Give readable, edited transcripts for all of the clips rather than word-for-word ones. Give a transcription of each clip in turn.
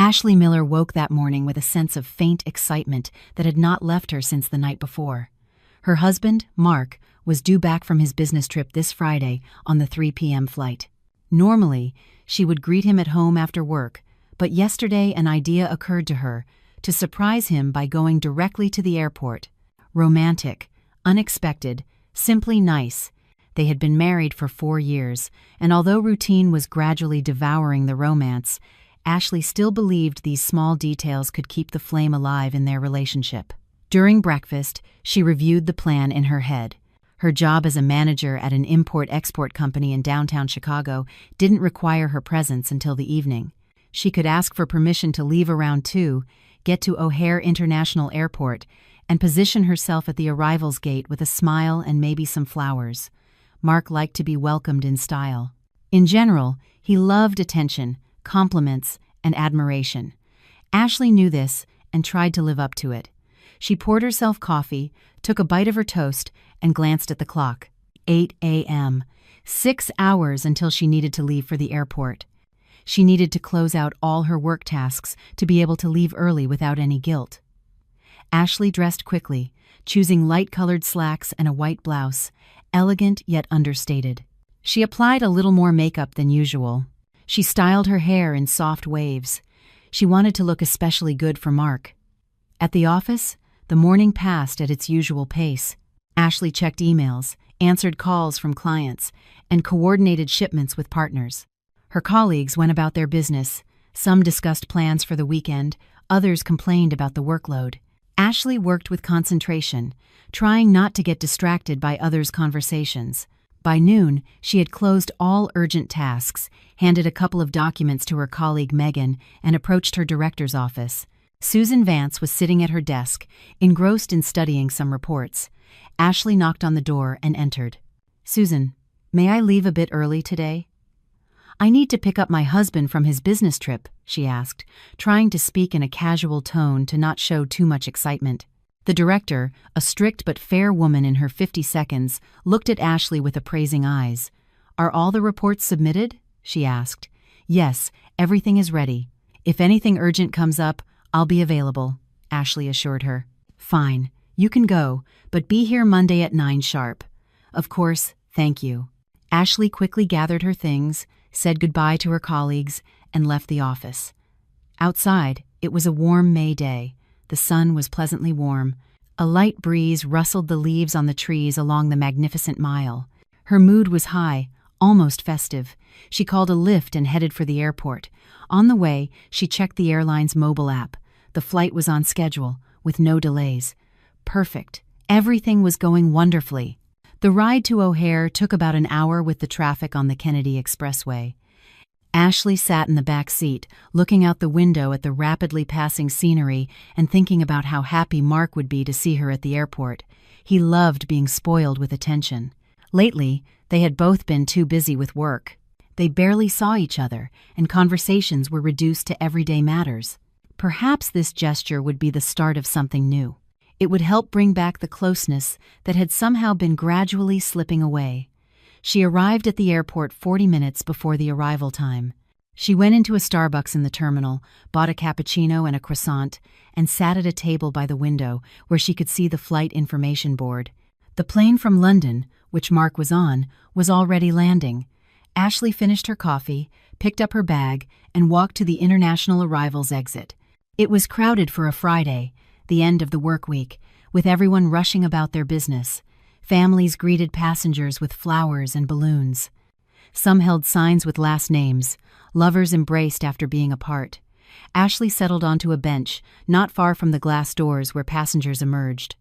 Ashley Miller woke that morning with a sense of faint excitement that had not left her since the night before. Her husband, Mark, was due back from his business trip this Friday on the 3 p.m. flight. Normally, she would greet him at home after work, but yesterday an idea occurred to her to surprise him by going directly to the airport. Romantic, unexpected, simply nice. They had been married for 4 years, and although routine was gradually devouring the romance, Ashley still believed these small details could keep the flame alive in their relationship. During breakfast, she reviewed the plan in her head. Her job as a manager at an import-export company in downtown Chicago didn't require her presence until the evening. She could ask for permission to leave around 2, get to O'Hare International Airport, and position herself at the arrivals gate with a smile and maybe some flowers. Mark liked to be welcomed in style. In general, he loved attention, compliments, and admiration. Ashley knew this and tried to live up to it. She poured herself coffee, took a bite of her toast, and glanced at the clock. 8 a.m. 6 hours until she needed to leave for the airport. She needed to close out all her work tasks to be able to leave early without any guilt. Ashley dressed quickly, choosing light-colored slacks and a white blouse, elegant yet understated. She applied a little more makeup than usual. She styled her hair in soft waves. She wanted to look especially good for Mark. At the office, the morning passed at its usual pace. Ashley checked emails, answered calls from clients, and coordinated shipments with partners. Her colleagues went about their business. Some discussed plans for the weekend, others complained about the workload. Ashley worked with concentration, trying not to get distracted by others' conversations. By noon, she had closed all urgent tasks, handed a couple of documents to her colleague Megan, and approached her director's office. Susan Vance was sitting at her desk, engrossed in studying some reports. Ashley knocked on the door and entered. "Susan, may I leave a bit early today?" "I need to pick up my husband from his business trip," she asked, trying to speak in a casual tone to not show too much excitement. The director, a strict but fair woman in her 50s, looked at Ashley with appraising eyes. "Are all the reports submitted?" she asked. "Yes, everything is ready. If anything urgent comes up, I'll be available," Ashley assured her. "Fine, you can go, but be here Monday at 9 sharp. "Of course, thank you." Ashley quickly gathered her things, said goodbye to her colleagues, and left the office. Outside, it was a warm May day. The sun was pleasantly warm. A light breeze rustled the leaves on the trees along the magnificent mile. Her mood was high, almost festive. She called a Lyft and headed for the airport. On the way, she checked the airline's mobile app. The flight was on schedule, with no delays. Perfect. Everything was going wonderfully. The ride to O'Hare took about an hour with the traffic on the Kennedy Expressway. Ashley sat in the back seat, looking out the window at the rapidly passing scenery and thinking about how happy Mark would be to see her at the airport. He loved being spoiled with attention. Lately, they had both been too busy with work. They barely saw each other, and conversations were reduced to everyday matters. Perhaps this gesture would be the start of something new. It would help bring back the closeness that had somehow been gradually slipping away. She arrived at the airport 40 minutes before the arrival time. She went into a Starbucks in the terminal, bought a cappuccino and a croissant, and sat at a table by the window where she could see the flight information board. The plane from London, which Mark was on, was already landing. Ashley finished her coffee, picked up her bag, and walked to the international arrivals exit. It was crowded for a Friday, the end of the work week, with everyone rushing about their business. Families greeted passengers with flowers and balloons. Some held signs with last names. Lovers embraced after being apart. Ashley settled onto a bench, not far from the glass doors where passengers emerged.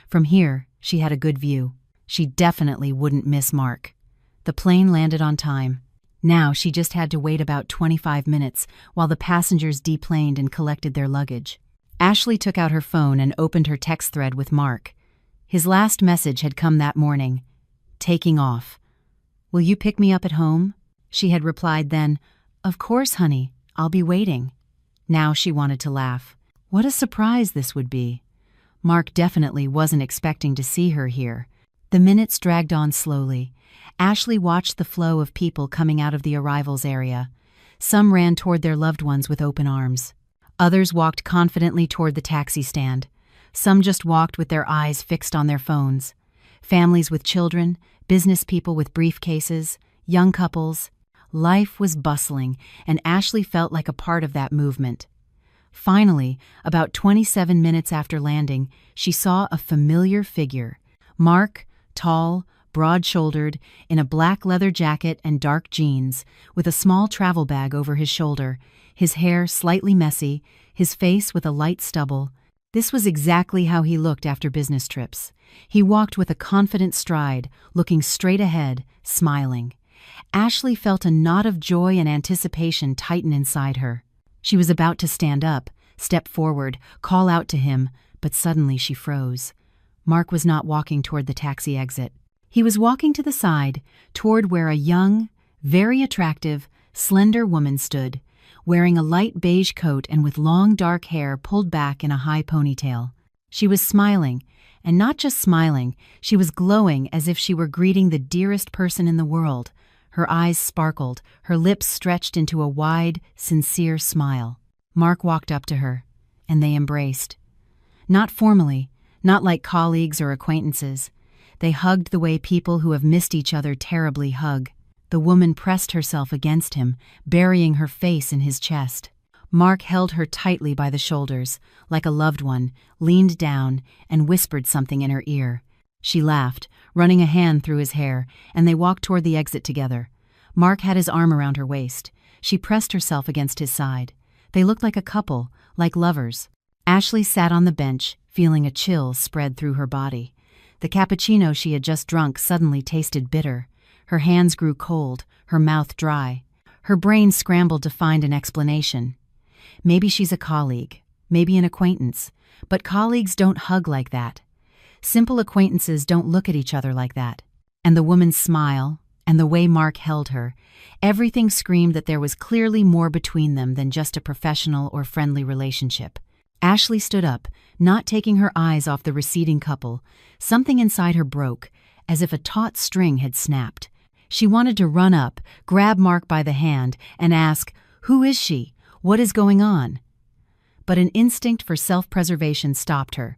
From here, she had a good view. She definitely wouldn't miss Mark. The plane landed on time. Now she just had to wait about 25 minutes while the passengers deplaned and collected their luggage. Ashley took out her phone and opened her text thread with Mark. His last message had come that morning. "Taking off. Will you pick me up at home?" She had replied then, "Of course, honey. I'll be waiting." Now she wanted to laugh. What a surprise this would be. Mark definitely wasn't expecting to see her here. The minutes dragged on slowly. Ashley watched the flow of people coming out of the arrivals area. Some ran toward their loved ones with open arms. Others walked confidently toward the taxi stand. Some just walked with their eyes fixed on their phones. Families with children, business people with briefcases, young couples. Life was bustling, and Ashley felt like a part of that movement. Finally, about 27 minutes after landing, she saw a familiar figure. Mark, tall, broad-shouldered, in a black leather jacket and dark jeans, with a small travel bag over his shoulder, his hair slightly messy, his face with a light stubble. This was exactly how he looked after business trips. He walked with a confident stride, looking straight ahead, smiling. Ashley felt a knot of joy and anticipation tighten inside her. She was about to stand up, step forward, call out to him, but suddenly she froze. Mark was not walking toward the taxi exit. He was walking to the side, toward where a young, very attractive, slender woman stood, wearing a light beige coat and with long dark hair pulled back in a high ponytail. She was smiling, and not just smiling, she was glowing as if she were greeting the dearest person in the world. Her eyes sparkled, her lips stretched into a wide, sincere smile. Mark walked up to her, and they embraced. Not formally, not like colleagues or acquaintances. They hugged the way people who have missed each other terribly hug. The woman pressed herself against him, burying her face in his chest. Mark held her tightly by the shoulders, like a loved one, leaned down, and whispered something in her ear. She laughed, running a hand through his hair, and they walked toward the exit together. Mark had his arm around her waist. She pressed herself against his side. They looked like a couple, like lovers. Ashley sat on the bench, feeling a chill spread through her body. The cappuccino she had just drunk suddenly tasted bitter. Her hands grew cold, her mouth dry. Her brain scrambled to find an explanation. Maybe she's a colleague, maybe an acquaintance, but colleagues don't hug like that. Simple acquaintances don't look at each other like that. And the woman's smile, and the way Mark held her, everything screamed that there was clearly more between them than just a professional or friendly relationship. Ashley stood up, not taking her eyes off the receding couple. Something inside her broke, as if a taut string had snapped. She wanted to run up, grab Mark by the hand, and ask, "Who is she? What is going on?" But an instinct for self-preservation stopped her.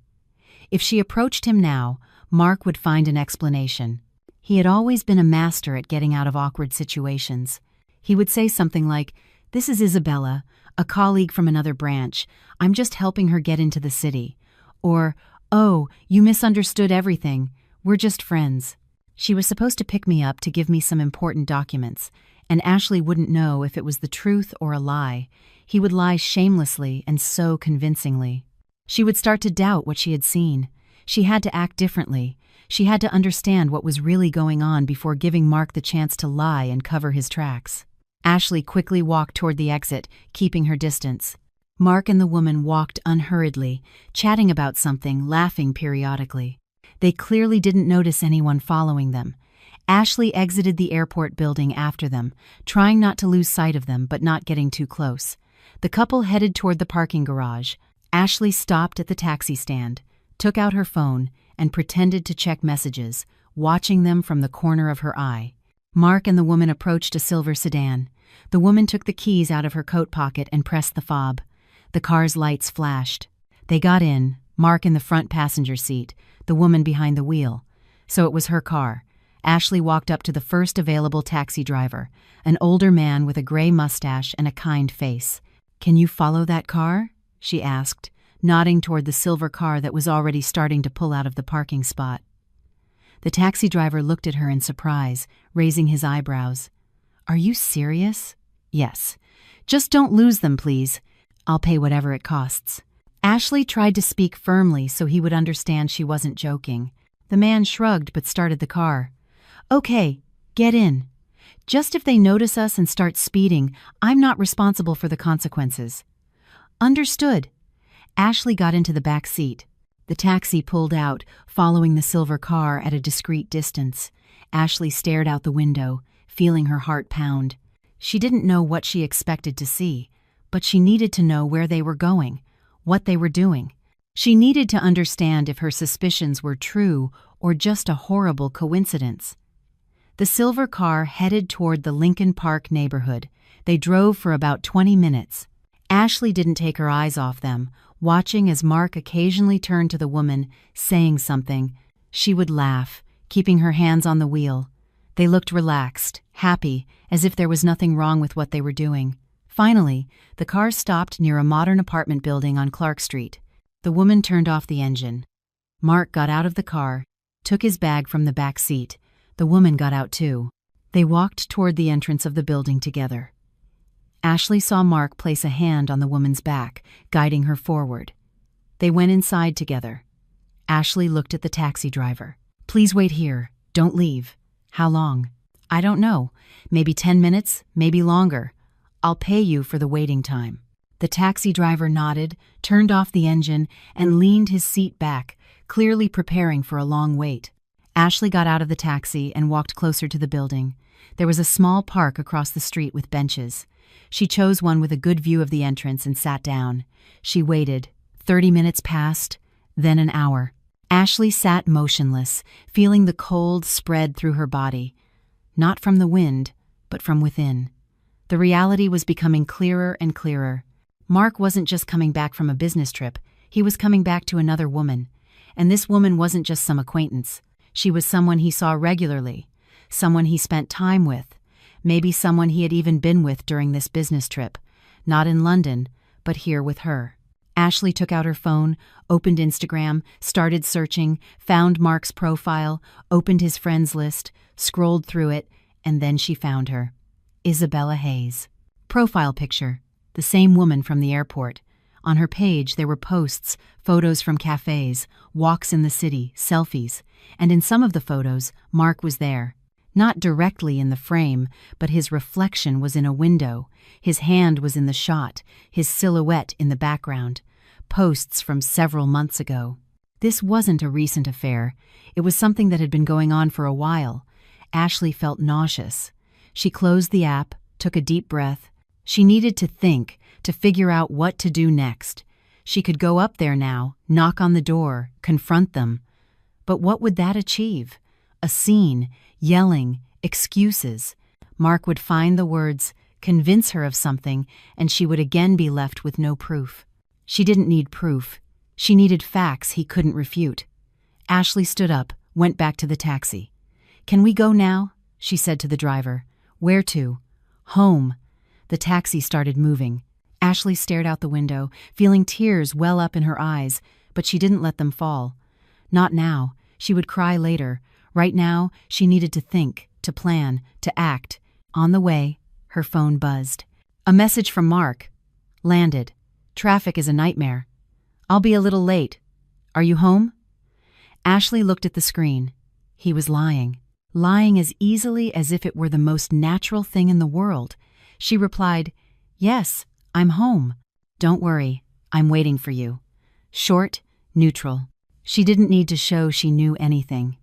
If she approached him now, Mark would find an explanation. He had always been a master at getting out of awkward situations. He would say something like, "This is Isabella, a colleague from another branch. I'm just helping her get into the city." Or, "Oh, you misunderstood everything. We're just friends." She was supposed to pick me up to give me some important documents, and Ashley wouldn't know if it was the truth or a lie. He would lie shamelessly and so convincingly. She would start to doubt what she had seen. She had to act differently. She had to understand what was really going on before giving Mark the chance to lie and cover his tracks. Ashley quickly walked toward the exit, keeping her distance. Mark and the woman walked unhurriedly, chatting about something, laughing periodically. They clearly didn't notice anyone following them. Ashley exited the airport building after them, trying not to lose sight of them but not getting too close. The couple headed toward the parking garage. Ashley stopped at the taxi stand, took out her phone, and pretended to check messages, watching them from the corner of her eye. Mark and the woman approached a silver sedan. The woman took the keys out of her coat pocket and pressed the fob. The car's lights flashed. They got in, Mark in the front passenger seat, the woman behind the wheel. So it was her car. Ashley walked up to the first available taxi driver, an older man with a gray mustache and a kind face. "Can you follow that car?" she asked, nodding toward the silver car that was already starting to pull out of the parking spot. The taxi driver looked at her in surprise, raising his eyebrows. "Are you serious?" "Yes. Just don't lose them, please. I'll pay whatever it costs." Ashley tried to speak firmly so he would understand she wasn't joking. The man shrugged but started the car. "Okay, get in. Just if they notice us and start speeding, I'm not responsible for the consequences." "Understood." Ashley got into the back seat. The taxi pulled out, following the silver car at a discreet distance. Ashley stared out the window, feeling her heart pound. She didn't know what she expected to see, but she needed to know where they were going, what they were doing. She needed to understand if her suspicions were true or just a horrible coincidence. The silver car headed toward the Lincoln Park neighborhood. They drove for about 20 minutes. Ashley didn't take her eyes off them, watching as Mark occasionally turned to the woman, saying something. She would laugh, keeping her hands on the wheel. They looked relaxed, happy, as if there was nothing wrong with what they were doing. Finally, the car stopped near a modern apartment building on Clark Street. The woman turned off the engine. Mark got out of the car, took his bag from the back seat. The woman got out too. They walked toward the entrance of the building together. Ashley saw Mark place a hand on the woman's back, guiding her forward. They went inside together. Ashley looked at the taxi driver. "Please wait here. Don't leave." "How long?" "I don't know. Maybe 10 minutes, maybe longer. I'll pay you for the waiting time." The taxi driver nodded, turned off the engine, and leaned his seat back, clearly preparing for a long wait. Ashley got out of the taxi and walked closer to the building. There was a small park across the street with benches. She chose one with a good view of the entrance and sat down. She waited. 30 minutes passed, then an hour. Ashley sat motionless, feeling the cold spread through her body. Not from the wind, but from within. The reality was becoming clearer and clearer. Mark wasn't just coming back from a business trip, he was coming back to another woman. And this woman wasn't just some acquaintance. She was someone he saw regularly, someone he spent time with, maybe someone he had even been with during this business trip. Not in London, but here with her. Ashley took out her phone, opened Instagram, started searching, found Mark's profile, opened his friends list, scrolled through it, and then she found her. Isabella Hayes. Profile picture. The same woman from the airport. On her page there were posts, photos from cafes, walks in the city, selfies, and in some of the photos, Mark was there. Not directly in the frame, but his reflection was in a window. His hand was in the shot, his silhouette in the background. Posts from several months ago. This wasn't a recent affair. It was something that had been going on for a while. Ashley felt nauseous. She closed the app, took a deep breath. She needed to think, to figure out what to do next. She could go up there now, knock on the door, confront them. But what would that achieve? A scene, yelling, excuses. Mark would find the words, convince her of something, and she would again be left with no proof. She didn't need proof. She needed facts he couldn't refute. Ashley stood up, went back to the taxi. "Can we go now?" she said to the driver. "Where to?" "Home." The taxi started moving. Ashley stared out the window, feeling tears well up in her eyes, but she didn't let them fall. Not now. She would cry later. Right now, she needed to think, to plan, to act. On the way, her phone buzzed. A message from Mark. Landed. "Traffic is a nightmare. I'll be a little late. Are you home?" Ashley looked at the screen. He was lying. Lying as easily as if it were the most natural thing in the world. She replied, "Yes, I'm home. Don't worry, I'm waiting for you." Short, neutral. She didn't need to show she knew anything.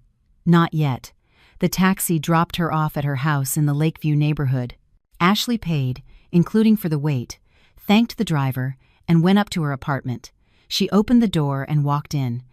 Not yet. The taxi dropped her off at her house in the Lakeview neighborhood. Ashley paid, including for the wait, thanked the driver, and went up to her apartment. She opened the door and walked in.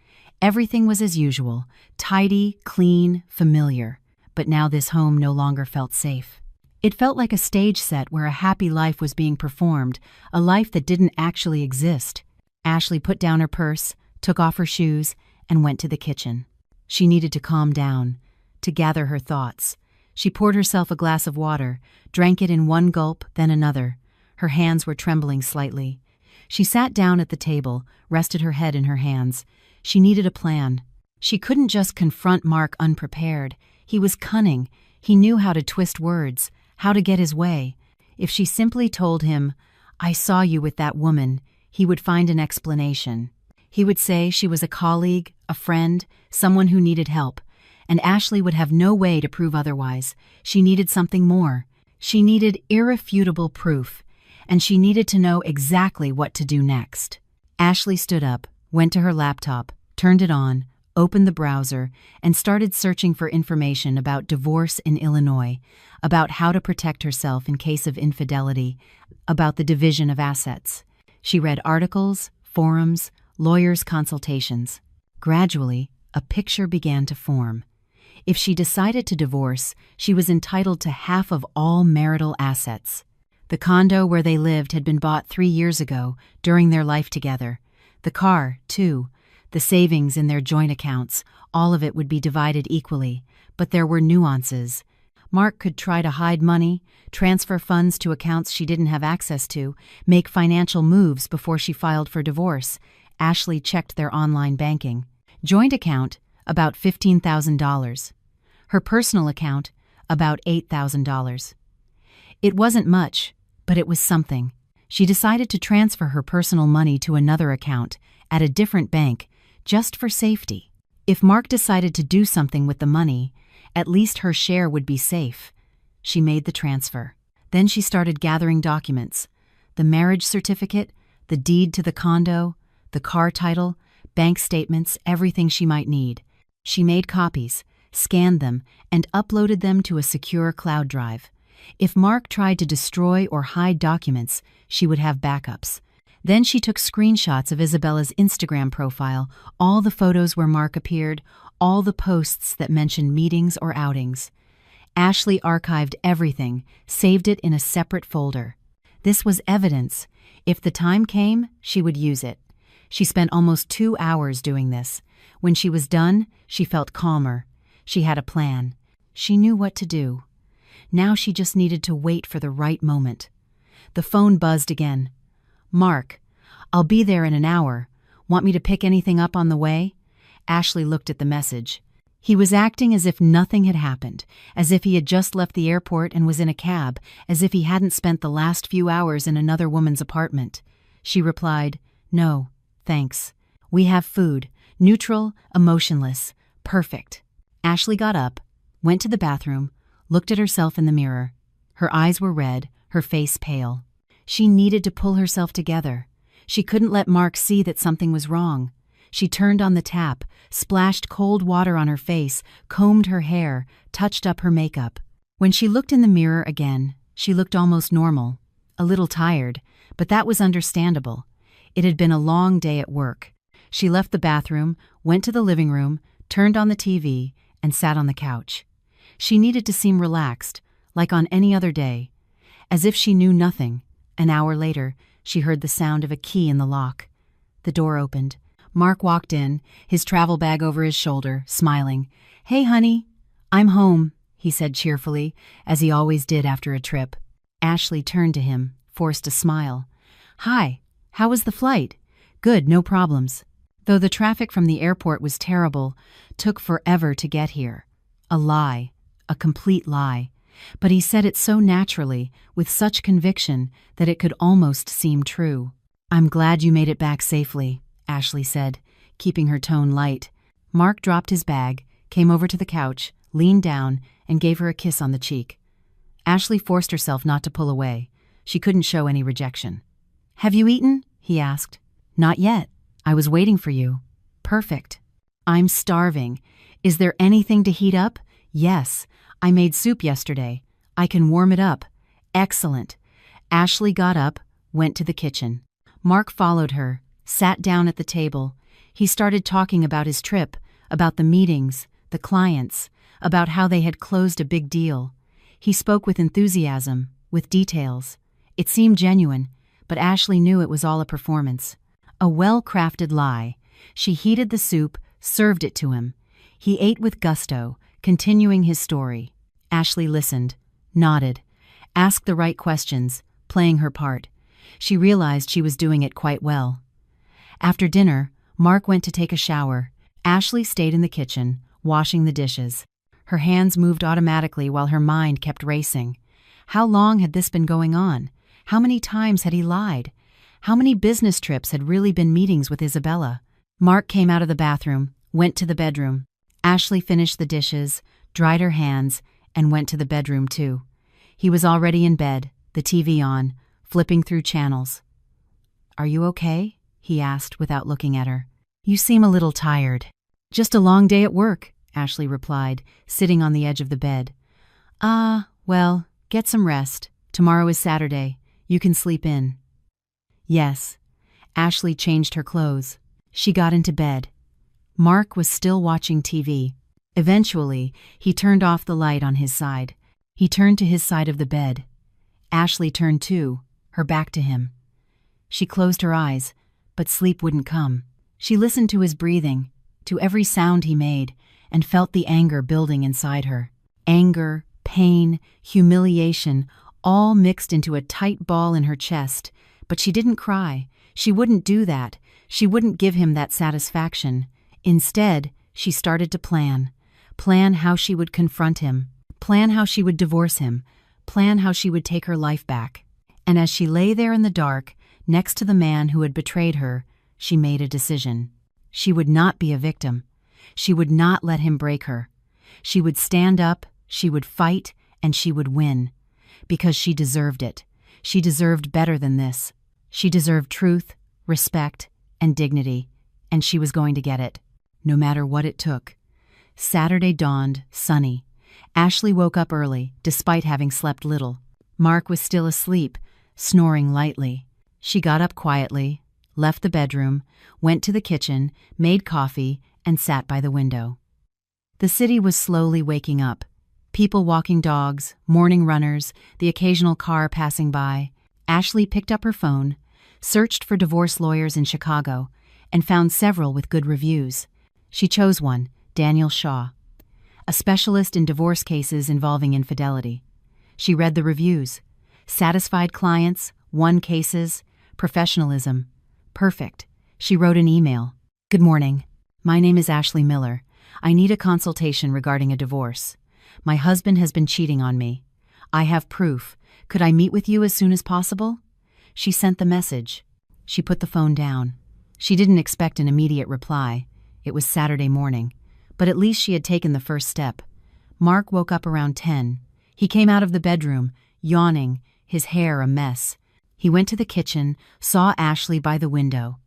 Everything was as usual, tidy, clean, familiar. But now this home no longer felt safe. It felt like a stage set where a happy life was being performed, a life that didn't actually exist. Ashley put down her purse, took off her shoes, and went to the kitchen. She needed to calm down, to gather her thoughts. She poured herself a glass of water, drank it in one gulp, then another. Her hands were trembling slightly. She sat down at the table, rested her head in her hands. She needed a plan. She couldn't just confront Mark unprepared. He was cunning. He knew how to twist words, how to get his way. If she simply told him, "I saw you with that woman," he would find an explanation. He would say she was a colleague, a friend, someone who needed help, and Ashley would have no way to prove otherwise. She needed something more. She needed irrefutable proof, and she needed to know exactly what to do next. Ashley stood up, went to her laptop, turned it on, opened the browser, and started searching for information about divorce in Illinois, about how to protect herself in case of infidelity, about the division of assets. She read articles, forums, lawyers' consultations. Gradually, a picture began to form. If she decided to divorce, she was entitled to half of all marital assets. The condo where they lived had been bought 3 years ago, during their life together. The car, too. The savings in their joint accounts, all of it would be divided equally, but there were nuances. Mark could try to hide money, transfer funds to accounts she didn't have access to, make financial moves before she filed for divorce. Ashley checked their online banking. Joint account, about $15,000. Her personal account, about $8,000. It wasn't much, but it was something. She decided to transfer her personal money to another account, at a different bank, just for safety. If Mark decided to do something with the money, at least her share would be safe. She made the transfer. Then she started gathering documents. The marriage certificate, the deed to the condo, the car title, bank statements, everything she might need. She made copies, scanned them, and uploaded them to a secure cloud drive. If Mark tried to destroy or hide documents, she would have backups. Then she took screenshots of Isabella's Instagram profile, all the photos where Mark appeared, all the posts that mentioned meetings or outings. Ashley archived everything, saved it in a separate folder. This was evidence. If the time came, she would use it. She spent almost 2 hours doing this. When she was done, she felt calmer. She had a plan. She knew what to do. Now she just needed to wait for the right moment. The phone buzzed again. "Mark, I'll be there in an hour. Want me to pick anything up on the way?" Ashley looked at the message. He was acting as if nothing had happened, as if he had just left the airport and was in a cab, as if he hadn't spent the last few hours in another woman's apartment. She replied, "No, thanks. We have food. Neutral, emotionless. Perfect." Ashley got up, went to the bathroom, looked at herself in the mirror. Her eyes were red, her face pale. She needed to pull herself together. She couldn't let Mark see that something was wrong. She turned on the tap, splashed cold water on her face, combed her hair, touched up her makeup. When she looked in the mirror again, she looked almost normal. A little tired, but that was understandable. It had been a long day at work. She left the bathroom, went to the living room, turned on the TV, and sat on the couch. She needed to seem relaxed, like on any other day. As if she knew nothing. An hour later, she heard the sound of a key in the lock. The door opened. Mark walked in, his travel bag over his shoulder, smiling. "Hey, honey. I'm home," he said cheerfully, as he always did after a trip. Ashley turned to him, forced a smile. "Hi. How was the flight?" "Good, no problems." Though the traffic from the airport was terrible, took forever to get here. A lie. A complete lie. But he said it so naturally, with such conviction, that it could almost seem true. "I'm glad you made it back safely," Ashley said, keeping her tone light. Mark dropped his bag, came over to the couch, leaned down, and gave her a kiss on the cheek. Ashley forced herself not to pull away. She couldn't show any rejection. "Have you eaten?" he asked. "Not yet. I was waiting for you." "Perfect." "I'm starving. Is there anything to heat up?" "Yes. I made soup yesterday. I can warm it up." "Excellent." Ashley got up, went to the kitchen. Mark followed her, sat down at the table. He started talking about his trip, about the meetings, the clients, about how they had closed a big deal. He spoke with enthusiasm, with details. It seemed genuine, but Ashley knew it was all a performance. A well-crafted lie. She heated the soup, served it to him. He ate with gusto, continuing his story. Ashley listened, nodded, asked the right questions, playing her part. She realized she was doing it quite well. After dinner, Mark went to take a shower. Ashley stayed in the kitchen, washing the dishes. Her hands moved automatically while her mind kept racing. How long had this been going on? How many times had he lied? How many business trips had really been meetings with Isabella? Mark came out of the bathroom, went to the bedroom. Ashley finished the dishes, dried her hands, and went to the bedroom too. He was already in bed, the TV on, flipping through channels. "Are you okay?" he asked without looking at her. "You seem a little tired." "Just a long day at work," Ashley replied, sitting on the edge of the bed. Well, get some rest. Tomorrow is Saturday. You can sleep in." "Yes." Ashley changed her clothes. She got into bed. Mark was still watching TV. Eventually, he turned off the light on his side. He turned to his side of the bed. Ashley turned too, her back to him. She closed her eyes, but sleep wouldn't come. She listened to his breathing, to every sound he made, and felt the anger building inside her. Anger, pain, humiliation, all mixed into a tight ball in her chest. But she didn't cry. She wouldn't do that. She wouldn't give him that satisfaction. Instead, she started to plan. Plan how she would confront him. Plan how she would divorce him. Plan how she would take her life back. And as she lay there in the dark, next to the man who had betrayed her, she made a decision. She would not be a victim. She would not let him break her. She would stand up, she would fight, and she would win. Because she deserved it. She deserved better than this. She deserved truth, respect, and dignity, and she was going to get it, no matter what it took. Saturday dawned, sunny. Ashley woke up early, despite having slept little. Mark was still asleep, snoring lightly. She got up quietly, left the bedroom, went to the kitchen, made coffee, and sat by the window. The city was slowly waking up. People walking dogs, morning runners, the occasional car passing by. Ashley picked up her phone, searched for divorce lawyers in Chicago, and found several with good reviews. She chose one, Daniel Shaw, a specialist in divorce cases involving infidelity. She read the reviews. Satisfied clients, won cases, professionalism. Perfect. She wrote an email. Good morning. My name is Ashley Miller. I need a consultation regarding a divorce. My husband has been cheating on me. I have proof. Could I meet with you as soon as possible? She sent the message. She put the phone down. She didn't expect an immediate reply. It was Saturday morning. But at least she had taken the first step. Mark woke up around 10. He came out of the bedroom, yawning, his hair a mess. He went to the kitchen, saw Ashley by the window.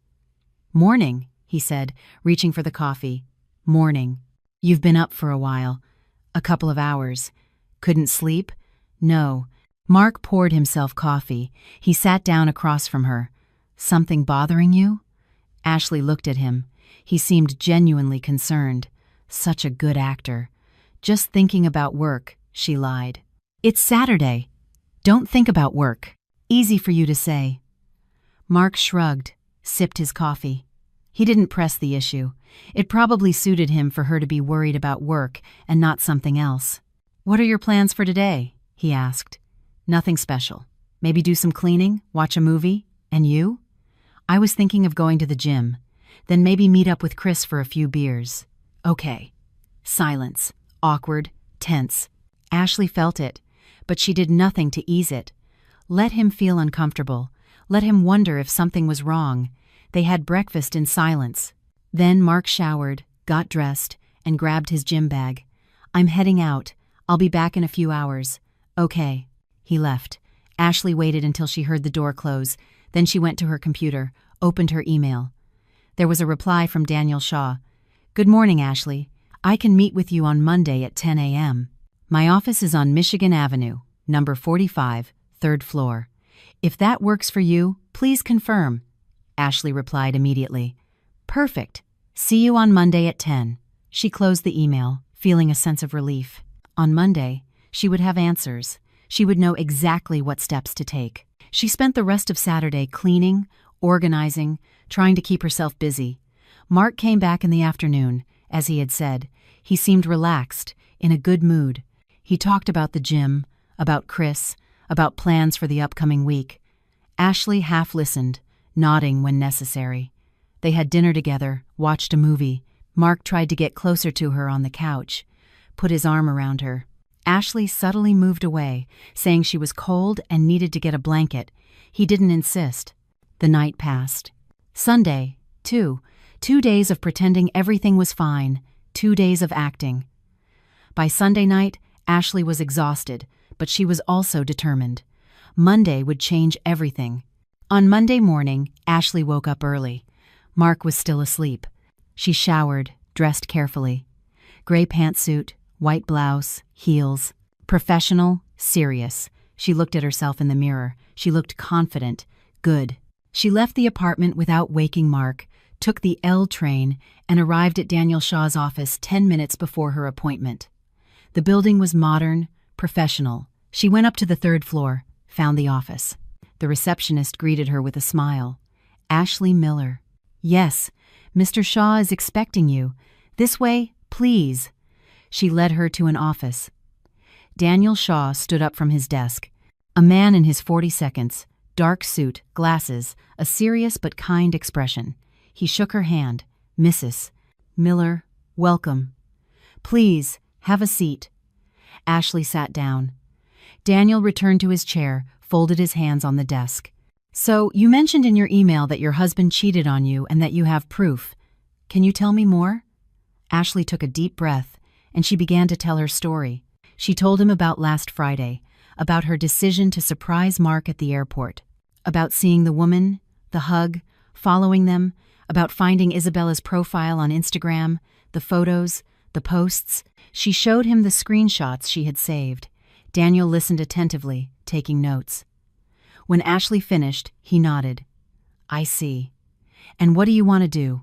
Morning, he said, reaching for the coffee. Morning. You've been up for a while. A couple of hours. Couldn't sleep? No. Mark poured himself coffee. He sat down across from her. Something bothering you? Ashley looked at him. He seemed genuinely concerned. Such a good actor. Just thinking about work, she lied. It's Saturday. Don't think about work. Easy for you to say. Mark shrugged, sipped his coffee. He didn't press the issue. It probably suited him for her to be worried about work and not something else. What are your plans for today? He asked. Nothing special. Maybe do some cleaning, watch a movie. And you? I was thinking of going to the gym. Then maybe meet up with Chris for a few beers. Okay. Silence. Awkward. Tense. Ashley felt it, but she did nothing to ease it. Let him feel uncomfortable. Let him wonder if something was wrong. They had breakfast in silence. Then Mark showered, got dressed, and grabbed his gym bag. I'm heading out. I'll be back in a few hours. Okay. He left. Ashley waited until she heard the door close. Then she went to her computer, opened her email. There was a reply from Daniel Shaw. Good morning, Ashley. I can meet with you on Monday at 10 a.m. My office is on Michigan Avenue, number 45, third floor. If that works for you, please confirm. Ashley replied immediately. Perfect. See you on Monday at 10. She closed the email, feeling a sense of relief. On Monday, she would have answers. She would know exactly what steps to take. She spent the rest of Saturday cleaning, organizing, trying to keep herself busy. Mark came back in the afternoon, as he had said. He seemed relaxed, in a good mood. He talked about the gym, about Chris, about plans for the upcoming week. Ashley half listened, nodding when necessary. They had dinner together, watched a movie. Mark tried to get closer to her on the couch, put his arm around her. Ashley subtly moved away, saying she was cold and needed to get a blanket. He didn't insist. The night passed. Sunday, too. 2 days of pretending everything was fine. 2 days of acting. By Sunday night, Ashley was exhausted, but she was also determined. Monday would change everything. On Monday morning, Ashley woke up early. Mark was still asleep. She showered, dressed carefully. Gray pantsuit, white blouse, heels. Professional, serious. She looked at herself in the mirror. She looked confident, good. She left the apartment without waking Mark, took the L train, and arrived at Daniel Shaw's office 10 minutes before her appointment. The building was modern, professional. She went up to the third floor, found the office. The receptionist greeted her with a smile. Ashley Miller. Yes, Mr. Shaw is expecting you. This way, please. She led her to an office. Daniel Shaw stood up from his desk. A man in his 42nd, dark suit, glasses, a serious but kind expression. He shook her hand. Mrs. Miller, welcome. Please, have a seat. Ashley sat down. Daniel returned to his chair, folded his hands on the desk. So, you mentioned in your email that your husband cheated on you and that you have proof. Can you tell me more? Ashley took a deep breath, and she began to tell her story. She told him about last Friday, about her decision to surprise Mark at the airport, about seeing the woman, the hug, following them, about finding Isabella's profile on Instagram, the photos, the posts. She showed him the screenshots she had saved. Daniel listened attentively, taking notes. When Ashley finished, he nodded. I see. And what do you want to do?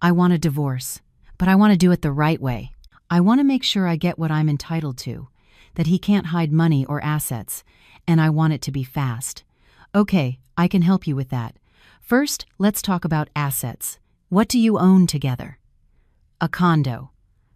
I want a divorce, but I want to do it the right way. I want to make sure I get what I'm entitled to, that he can't hide money or assets, and I want it to be fast. Okay, I can help you with that. First, let's talk about assets. What do you own together? A condo,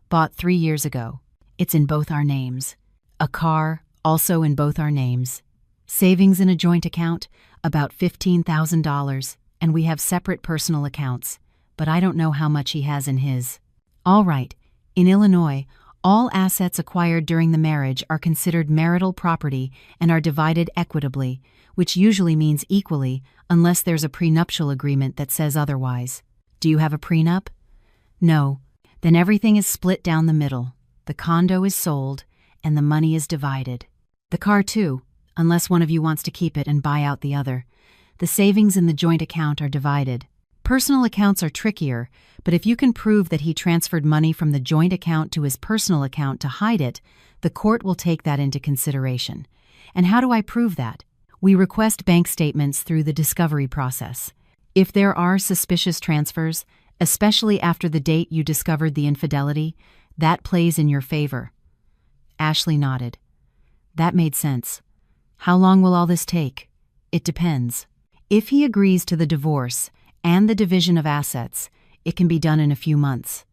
bought 3 years ago. It's in both our names. A car, also in both our names. Savings in a joint account, about $15,000, and we have separate personal accounts, but I don't know how much he has in his. All right. In Illinois, all assets acquired during the marriage are considered marital property and are divided equitably, which usually means equally unless there's a prenuptial agreement that says otherwise. Do you have a prenup? No. Then everything is split down the middle. The condo is sold, and the money is divided. The car too, unless one of you wants to keep it and buy out the other. The savings in the joint account are divided. Personal accounts are trickier, but if you can prove that he transferred money from the joint account to his personal account to hide it, the court will take that into consideration. And how do I prove that? We request bank statements through the discovery process. If there are suspicious transfers, especially after the date you discovered the infidelity, that plays in your favor. Ashley nodded. That made sense. How long will all this take? It depends. If he agrees to the divorce and the division of assets, it can be done in a few months.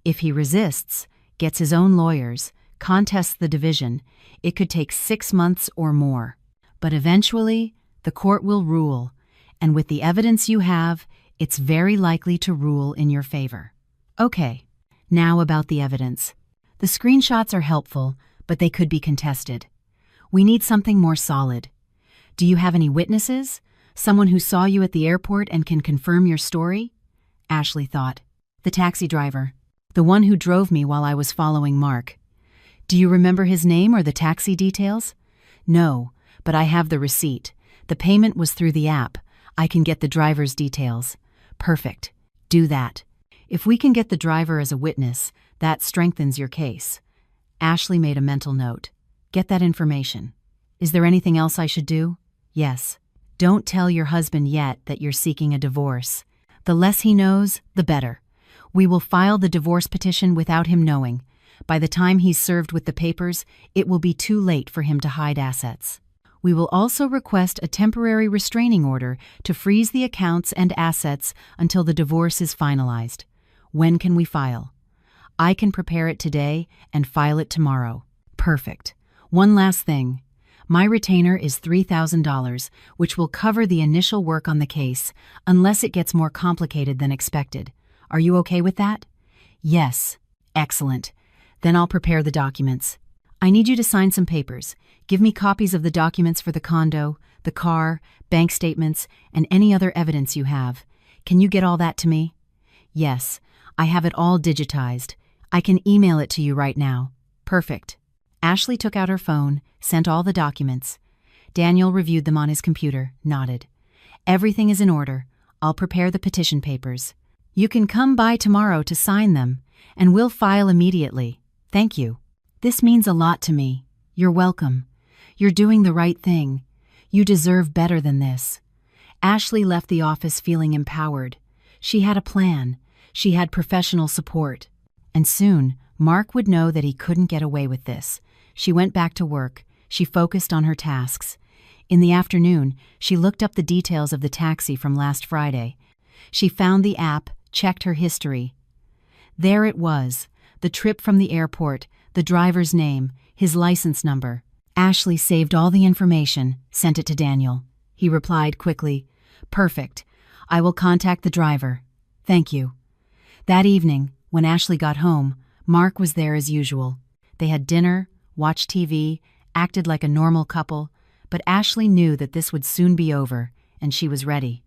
If he resists, gets his own lawyers, contests the division, it could take 6 months or more. But eventually, the court will rule, and with the evidence you have, it's very likely to rule in your favor. Okay, now about the evidence. The screenshots are helpful, but they could be contested. We need something more solid. Do you have any witnesses? Someone who saw you at the airport and can confirm your story? Ashley thought. The taxi driver. The one who drove me while I was following Mark. Do you remember his name or the taxi details? No, but I have the receipt. The payment was through the app. I can get the driver's details. Perfect. Do that. If we can get the driver as a witness, that strengthens your case. Ashley made a mental note. Get that information. Is there anything else I should do? Yes. Don't tell your husband yet that you're seeking a divorce. The less he knows, the better. We will file the divorce petition without him knowing. By the time he's served with the papers, it will be too late for him to hide assets. We will also request a temporary restraining order to freeze the accounts and assets until the divorce is finalized. When can we file? I can prepare it today and file it tomorrow. Perfect. One last thing. My retainer is $3,000, which will cover the initial work on the case, unless it gets more complicated than expected. Are you okay with that? Yes. Excellent. Then I'll prepare the documents. I need you to sign some papers. Give me copies of the documents for the condo, the car, bank statements, and any other evidence you have. Can you get all that to me? Yes. I have it all digitized. I can email it to you right now. Perfect. Ashley took out her phone, sent all the documents. Daniel reviewed them on his computer, nodded. Everything is in order. I'll prepare the petition papers. You can come by tomorrow to sign them, and we'll file immediately. Thank you. This means a lot to me. You're welcome. You're doing the right thing. You deserve better than this. Ashley left the office feeling empowered. She had a plan. She had professional support. And soon, Mark would know that he couldn't get away with this. She went back to work. She focused on her tasks. In the afternoon, she looked up the details of the taxi from last Friday. She found the app, checked her history. There it was, the trip from the airport, the driver's name, his license number. Ashley saved all the information, sent it to Daniel. He replied quickly, "Perfect. I will contact the driver. Thank you." That evening, when Ashley got home, Mark was there as usual. They had dinner, watched TV, acted like a normal couple, but Ashley knew that this would soon be over, and she was ready.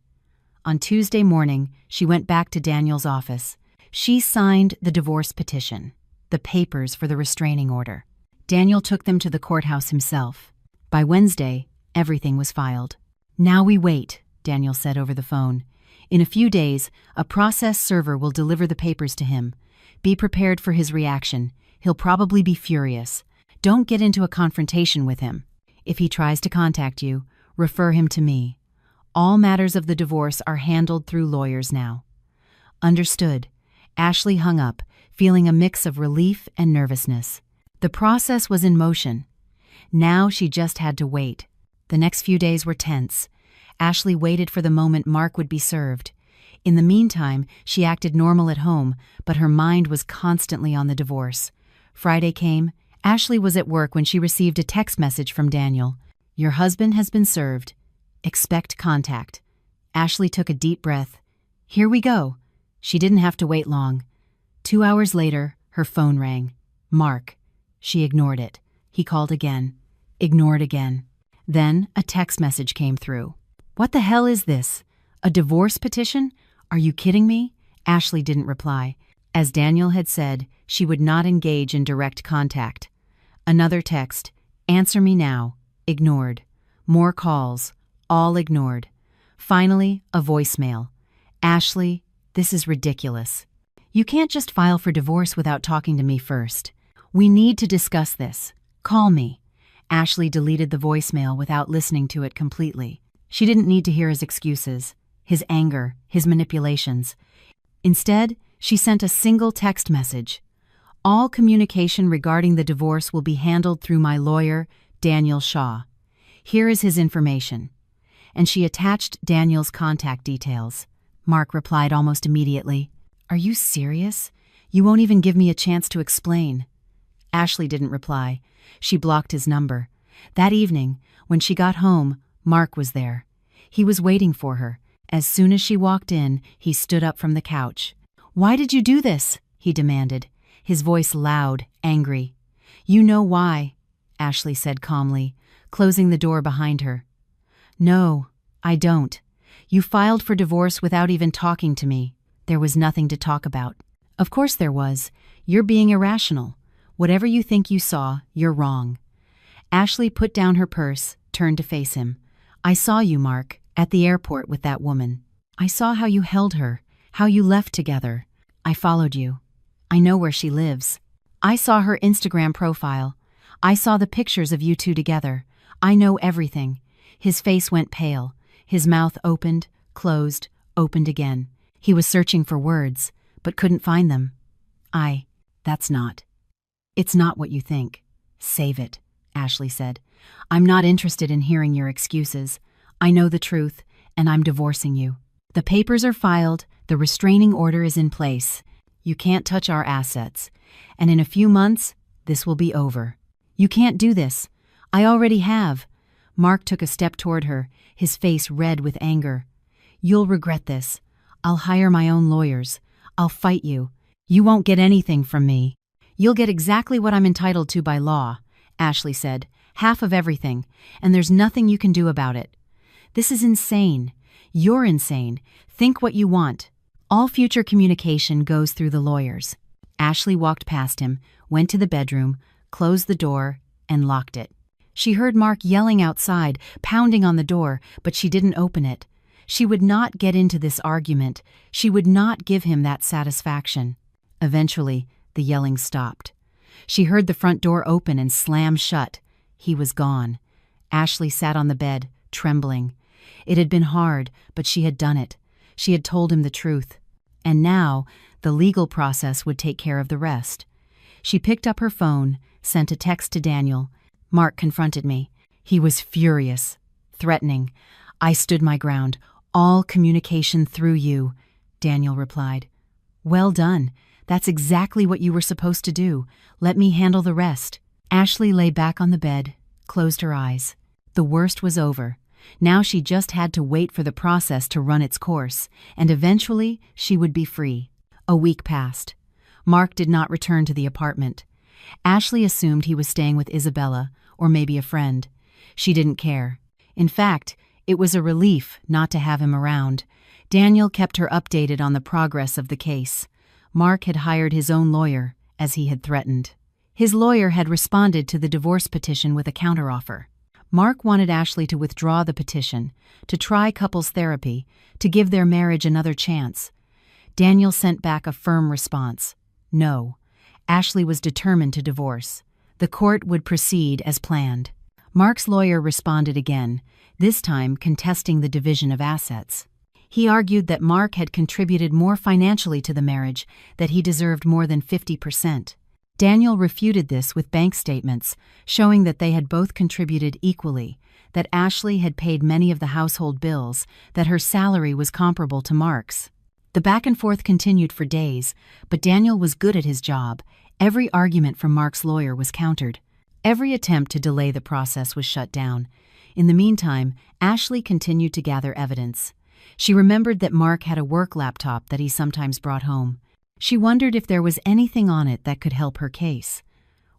On Tuesday morning, she went back to Daniel's office. She signed the divorce petition, the papers for the restraining order. Daniel took them to the courthouse himself. By Wednesday, everything was filed. "Now we wait," Daniel said over the phone. "In a few days, a process server will deliver the papers to him. Be prepared for his reaction. He'll probably be furious. Don't get into a confrontation with him. If he tries to contact you, refer him to me. All matters of the divorce are handled through lawyers now." Understood. Ashley hung up, feeling a mix of relief and nervousness. The process was in motion. Now she just had to wait. The next few days were tense. Ashley waited for the moment Mark would be served. In the meantime, she acted normal at home, but her mind was constantly on the divorce. Friday came. Ashley was at work when she received a text message from Daniel. "Your husband has been served. Expect contact." Ashley took a deep breath. Here we go. She didn't have to wait long. 2 hours later, her phone rang. Mark. She ignored it. He called again. Ignored again. Then a text message came through. "What the hell is this? A divorce petition? Are you kidding me?" Ashley didn't reply. As Daniel had said, she would not engage in direct contact. Another text. "Answer me now." Ignored. More calls. All ignored. Finally, a voicemail. "Ashley, this is ridiculous. You can't just file for divorce without talking to me first. We need to discuss this. Call me." Ashley deleted the voicemail without listening to it completely. She didn't need to hear his excuses, his anger, his manipulations. Instead, she sent a single text message. "All communication regarding the divorce will be handled through my lawyer, Daniel Shaw. Here is his information." And she attached Daniel's contact details. Mark replied almost immediately, "Are you serious? You won't even give me a chance to explain." Ashley didn't reply. She blocked his number. That evening, when she got home, Mark was there. He was waiting for her. As soon as she walked in, he stood up from the couch. "Why did you do this?" he demanded, his voice loud, angry. "You know why," Ashley said calmly, closing the door behind her. "No, I don't. You filed for divorce without even talking to me. There was nothing to talk about." "Of course there was. You're being irrational. Whatever you think you saw, you're wrong." Ashley put down her purse, turned to face him. "I saw you, Mark, at the airport with that woman. I saw how you held her, how you left together. I followed you. I know where she lives. I saw her Instagram profile. I saw the pictures of you two together. I know everything." His face went pale. His mouth opened, closed, opened again. He was searching for words, but couldn't find them. That's not. "It's not what you think. Save it," Ashley said. "I'm not interested in hearing your excuses. I know the truth, and I'm divorcing you. The papers are filed, the restraining order is in place. You can't touch our assets, and in a few months, this will be over. You can't do this. I already have." Mark took a step toward her, his face red with anger. "You'll regret this. I'll hire my own lawyers. I'll fight you. You won't get anything from me." "You'll get exactly what I'm entitled to by law," Ashley said. "Half of everything, and there's nothing you can do about it. This is insane. You're insane. Think what you want. All future communication goes through the lawyers." Ashley walked past him, went to the bedroom, closed the door, and locked it. She heard Mark yelling outside, pounding on the door, but she didn't open it. She would not get into this argument. She would not give him that satisfaction. Eventually, the yelling stopped. She heard the front door open and slam shut. He was gone. Ashley sat on the bed, trembling. It had been hard, but she had done it. She had told him the truth. And now, the legal process would take care of the rest. She picked up her phone, sent a text to Daniel. "Mark confronted me. He was furious. threatening. "I stood my ground. All communication through you," Daniel replied. "Well done. That's exactly what you were supposed to do. Let me handle the rest." Ashley lay back on the bed, closed her eyes. The worst was over. Now she just had to wait for the process to run its course, and eventually she would be free. A week passed. Mark did not return to the apartment. Ashley assumed he was staying with Isabella, or maybe a friend. She didn't care. In fact, it was a relief not to have him around. Daniel kept her updated on the progress of the case. Mark had hired his own lawyer, as he had threatened. His lawyer had responded to the divorce petition with a counteroffer. Mark wanted Ashley to withdraw the petition, to try couples therapy, to give their marriage another chance. Daniel sent back a firm response. No. Ashley was determined to divorce. The court would proceed as planned. Mark's lawyer responded again, this time contesting the division of assets. He argued that Mark had contributed more financially to the marriage, that he deserved more than 50%. Daniel refuted this with bank statements, showing that they had both contributed equally, that Ashley had paid many of the household bills, that her salary was comparable to Mark's. The back and forth continued for days, but Daniel was good at his job. Every argument from Mark's lawyer was countered. Every attempt to delay the process was shut down. In the meantime, Ashley continued to gather evidence. She remembered that Mark had a work laptop that he sometimes brought home. She wondered if there was anything on it that could help her case.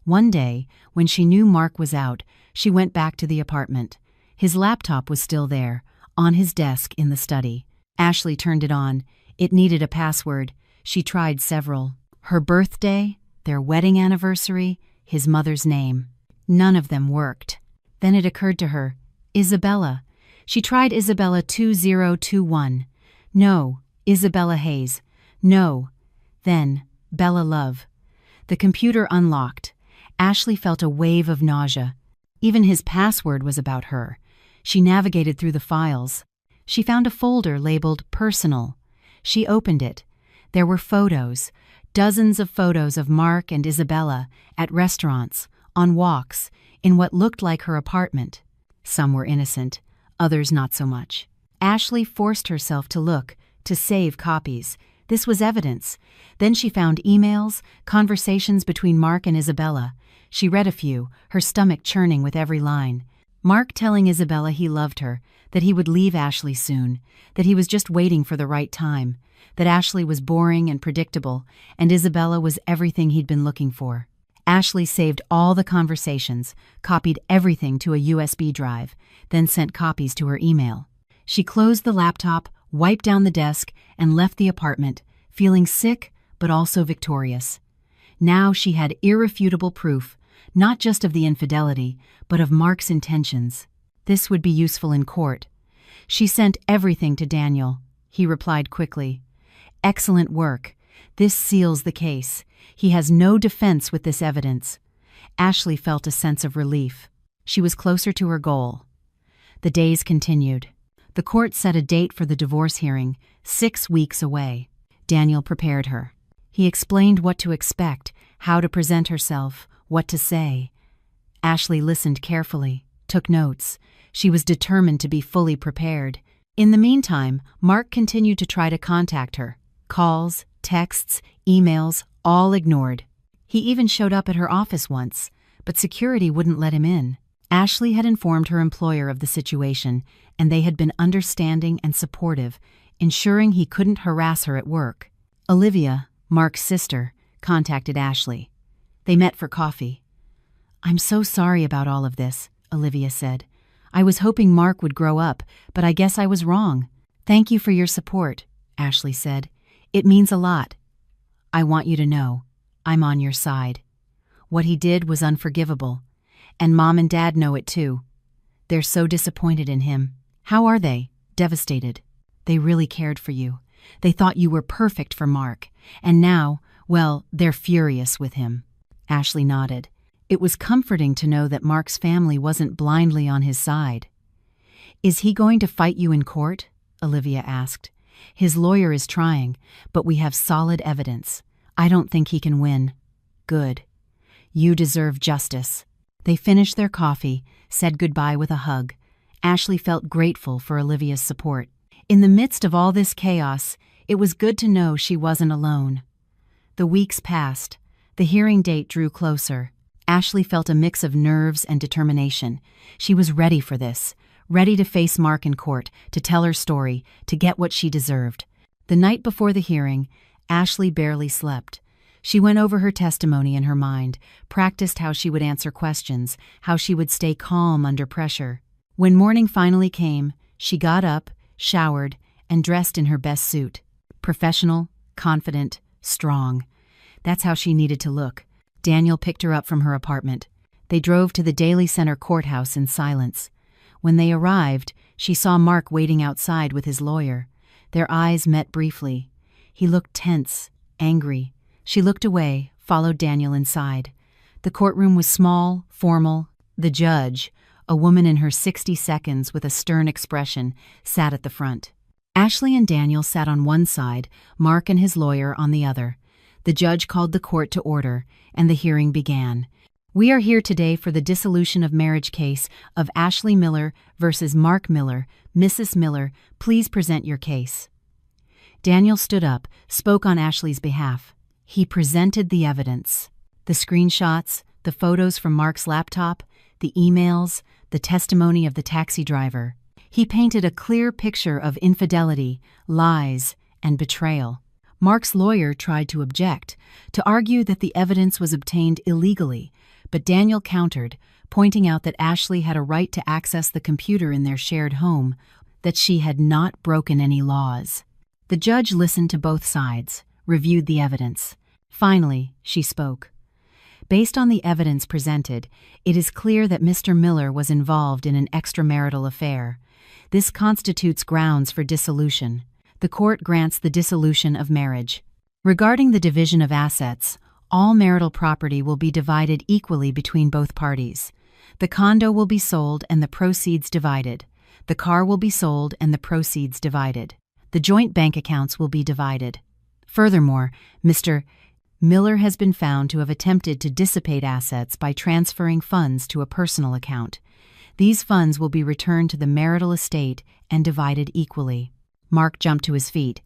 One day, when she knew Mark was out, she went back to the apartment. His laptop was still there, on his desk in the study. Ashley turned it on. It needed a password. She tried several. Her birthday, their wedding anniversary, his mother's name. None of them worked. Then it occurred to her, Isabella. She tried Isabella 2021. No. Isabella Hayes. No. Then, Bella Love. The computer unlocked. Ashley felt a wave of nausea. Even his password was about her. She navigated through the files. She found a folder labeled Personal. She opened it. There were photos, dozens of photos of Mark and Isabella, at restaurants, on walks, in what looked like her apartment. Some were innocent, others not so much. Ashley forced herself to look, to save copies. This was evidence. Then she found emails, conversations between Mark and Isabella. She read a few, her stomach churning with every line. Mark telling Isabella he loved her, that he would leave Ashley soon, that he was just waiting for the right time, that Ashley was boring and predictable, and Isabella was everything he'd been looking for. Ashley saved all the conversations, copied everything to a USB drive, then sent copies to her email. She closed the laptop, wiped down the desk, and left the apartment, feeling sick but also victorious. Now she had irrefutable proof, not just of the infidelity, but of Mark's intentions. This would be useful in court. She sent everything to Daniel. He replied quickly, "Excellent work. This seals the case. He has no defense with this evidence." Ashley felt a sense of relief. She was closer to her goal. The days continued. The court set a date for the divorce hearing, 6 weeks away. Daniel prepared her. He explained what to expect, how to present herself, what to say. Ashley listened carefully, took notes. She was determined to be fully prepared. In the meantime, Mark continued to try to contact her. Calls, texts, emails, all ignored. He even showed up at her office once, but security wouldn't let him in. Ashley had informed her employer of the situation, and they had been understanding and supportive, ensuring he couldn't harass her at work. Olivia, Mark's sister, contacted Ashley. They met for coffee. "I'm so sorry about all of this," Olivia said. "I was hoping Mark would grow up, but I guess I was wrong." "Thank you for your support," Ashley said. "It means a lot. I want you to know, I'm on your side. What he did was unforgivable, and Mom and Dad know it too. They're so disappointed in him." "How are they?" "Devastated. They really cared for you. They thought you were perfect for Mark, and now, well, they're furious with him." Ashley nodded. It was comforting to know that Mark's family wasn't blindly on his side. "Is he going to fight you in court?" Olivia asked. "His lawyer is trying, but we have solid evidence. I don't think he can win." "Good. You deserve justice." They finished their coffee, said goodbye with a hug. Ashley felt grateful for Olivia's support. In the midst of all this chaos, it was good to know she wasn't alone. The weeks passed. The hearing date drew closer. Ashley felt a mix of nerves and determination. She was ready for this, ready to face Mark in court, to tell her story, to get what she deserved. The night before the hearing, Ashley barely slept. She went over her testimony in her mind, practiced how she would answer questions, how she would stay calm under pressure. When morning finally came, she got up, showered, and dressed in her best suit. Professional, confident, strong. That's how she needed to look. Daniel picked her up from her apartment. They drove to the Daly Center courthouse in silence. When they arrived, she saw Mark waiting outside with his lawyer. Their eyes met briefly. He looked tense, angry. She looked away, followed Daniel inside. The courtroom was small, formal. The judge, a woman in her 60 seconds with a stern expression, sat at the front. Ashley and Daniel sat on one side, Mark and his lawyer on the other. The judge called the court to order, and the hearing began. We are here today for the dissolution of marriage case of Ashley Miller versus Mark Miller. Mrs. Miller, please present your case. Daniel stood up, spoke on Ashley's behalf. He presented the evidence. The screenshots, the photos from Mark's laptop, the emails, the testimony of the taxi driver. He painted a clear picture of infidelity, lies, and betrayal. Mark's lawyer tried to object, to argue that the evidence was obtained illegally, but Daniel countered, pointing out that Ashley had a right to access the computer in their shared home, that she had not broken any laws. The judge listened to both sides, reviewed the evidence. Finally, she spoke. Based on the evidence presented, it is clear that Mr. Miller was involved in an extramarital affair. This constitutes grounds for dissolution. The court grants the dissolution of marriage. Regarding the division of assets, all marital property will be divided equally between both parties. The condo will be sold and the proceeds divided. The car will be sold and the proceeds divided. The joint bank accounts will be divided. Furthermore, Mr. Miller has been found to have attempted to dissipate assets by transferring funds to a personal account. These funds will be returned to the marital estate and divided equally. Mark jumped to his feet.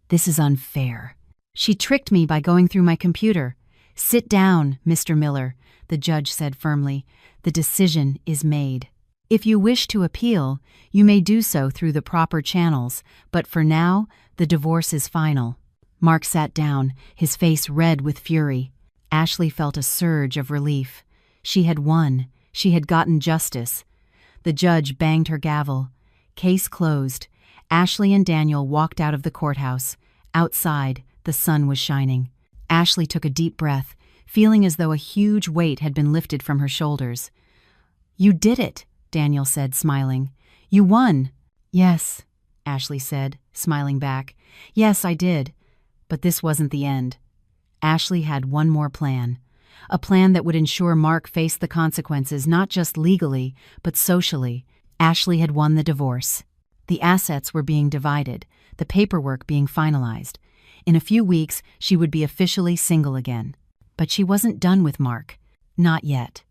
This is unfair. She tricked me by going through my computer. Sit down, Mr. Miller, the judge said firmly. The decision is made. If you wish to appeal, you may do so through the proper channels, but for now, the divorce is final. Mark sat down, his face red with fury. Ashley felt a surge of relief. She had won. She had gotten justice. The judge banged her gavel. Case closed. Ashley and Daniel walked out of the courthouse. Outside, the sun was shining. Ashley took a deep breath, feeling as though a huge weight had been lifted from her shoulders. You did it, Daniel said, smiling. You won. Yes, Ashley said, smiling back. Yes, I did. But this wasn't the end. Ashley had one more plan. A plan that would ensure Mark faced the consequences not just legally, but socially. Ashley had won the divorce. The assets were being divided, the paperwork being finalized. In a few weeks, she would be officially single again. But she wasn't done with Mark. Not yet.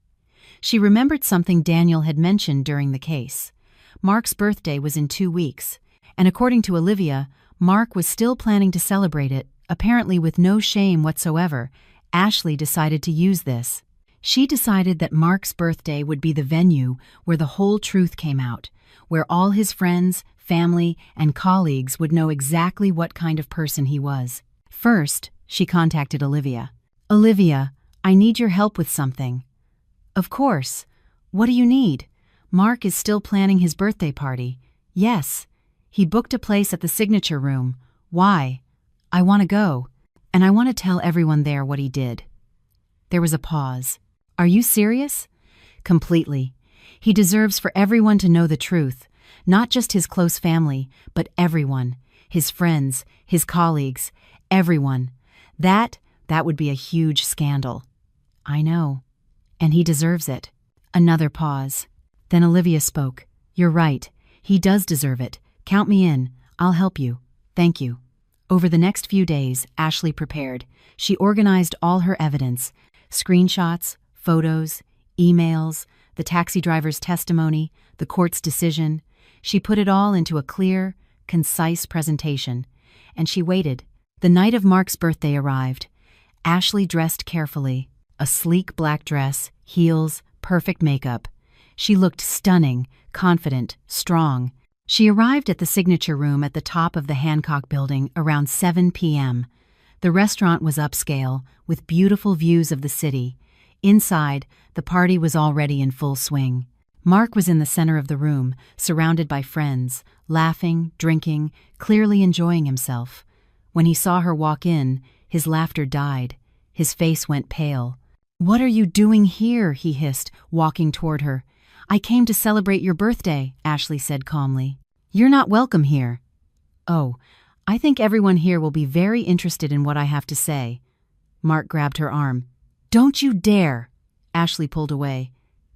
She remembered something Daniel had mentioned during the case. Mark's birthday was in 2 weeks, and according to Olivia, Mark was still planning to celebrate it, apparently with no shame whatsoever. Ashley decided to use this. She decided that Mark's birthday would be the venue where the whole truth came out, where all his friends, family, and colleagues would know exactly what kind of person he was. First, she contacted Olivia. Olivia, I need your help with something. Of course. What do you need? Mark is still planning his birthday party. Yes. He booked a place at the signature room. Why? I want to go. And I want to tell everyone there what he did. There was a pause. Are you serious? Completely. He deserves for everyone to know the truth. Not just his close family, but everyone. His friends, his colleagues, everyone. That would be a huge scandal. I know. And he deserves it. Another pause. Then Olivia spoke. You're right. He does deserve it. Count me in. I'll help you. Thank you. Over the next few days, Ashley prepared. She organized all her evidence. Screenshots, photos, Emails, the taxi driver's testimony, the court's decision. She put it all into a clear, concise presentation, and she waited. The night of Mark's birthday arrived. Ashley dressed carefully, a sleek black dress, heels, perfect makeup. She looked stunning, confident, strong. She arrived at the signature room at the top of the Hancock Building around 7 p.m. The restaurant was upscale, with beautiful views of the city. Inside, the party was already in full swing. Mark was in the center of the room, surrounded by friends, laughing, drinking, clearly enjoying himself. When he saw her walk in, his laughter died. His face went pale. "What are you doing here?" he hissed, walking toward her. "I came to celebrate your birthday," Ashley said calmly. "You're not welcome here." "Oh, I think everyone here will be very interested in what I have to say." Mark grabbed her arm. "Don't you dare!" Ashley pulled away.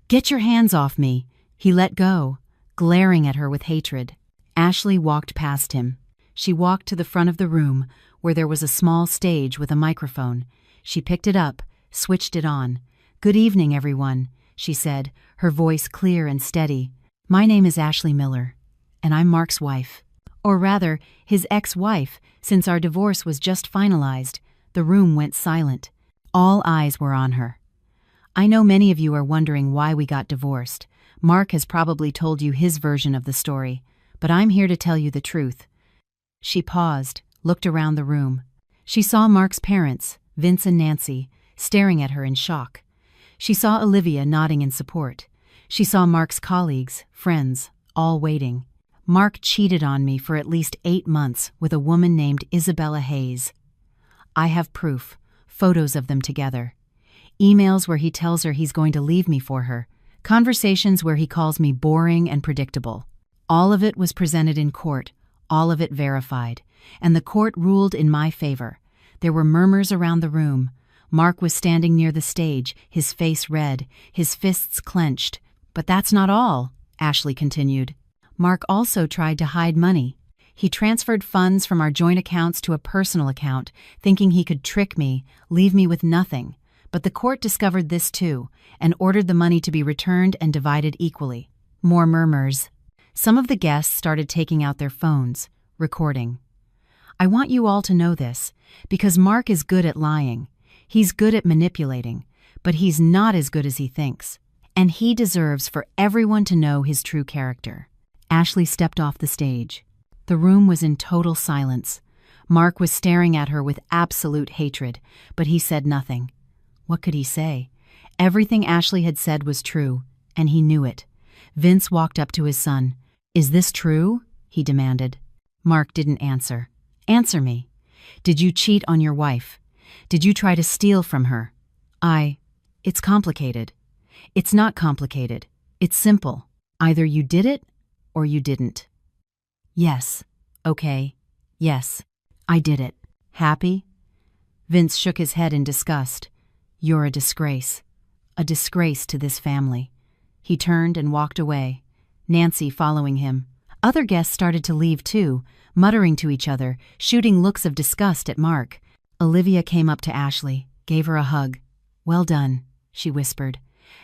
"Get your hands off me." He let go, glaring at her with hatred. Ashley walked past him. She walked to the front of the room, where there was a small stage with a microphone. She picked it up, switched it on. "Good evening, everyone," she said, her voice clear and steady. "My name is Ashley Miller, and I'm Mark's wife. Or rather, his ex-wife, since our divorce was just finalized." The room went silent. All eyes were on her. "I know many of you are wondering why we got divorced. Mark has probably told you his version of the story, but I'm here to tell you the truth." She paused, looked around the room. She saw Mark's parents, Vince and Nancy, staring at her in shock. She saw Olivia nodding in support. She saw Mark's colleagues, friends, all waiting. "Mark cheated on me for at least 8 months with a woman named Isabella Hayes. I have proof, photos of them together. Emails where he tells her he's going to leave me for her. Conversations where he calls me boring and predictable. All of it was presented in court, all of it verified, and the court ruled in my favor. There were murmurs around the room. Mark was standing near the stage, his face red, his fists clenched. But that's not all," Ashley continued. "Mark also tried to hide money. He transferred funds from our joint accounts to a personal account, thinking he could trick me, leave me with nothing. But the court discovered this too, and ordered the money to be returned and divided equally." More murmurs. Some of the guests started taking out their phones, recording. "I want you all to know this, because Mark is good at lying. He's good at manipulating, but he's not as good as he thinks. And he deserves for everyone to know his true character." Ashley stepped off the stage. The room was in total silence. Mark was staring at her with absolute hatred, but he said nothing. What could he say? Everything Ashley had said was true, and he knew it. Vince walked up to his son. "Is this true?" he demanded. Mark didn't answer. "Answer me. Did you cheat on your wife? Did you try to steal from her?" It's complicated." "It's not complicated. It's simple. Either you did it, or you didn't." "Yes. Okay. Yes. I did it." "Happy?" Vince shook his head in disgust. "You're a disgrace. A disgrace to this family." He turned and walked away, Nancy following him. Other guests started to leave too, muttering to each other, shooting looks of disgust at Mark. Olivia came up to Ashley, gave her a hug. "Well done," she whispered.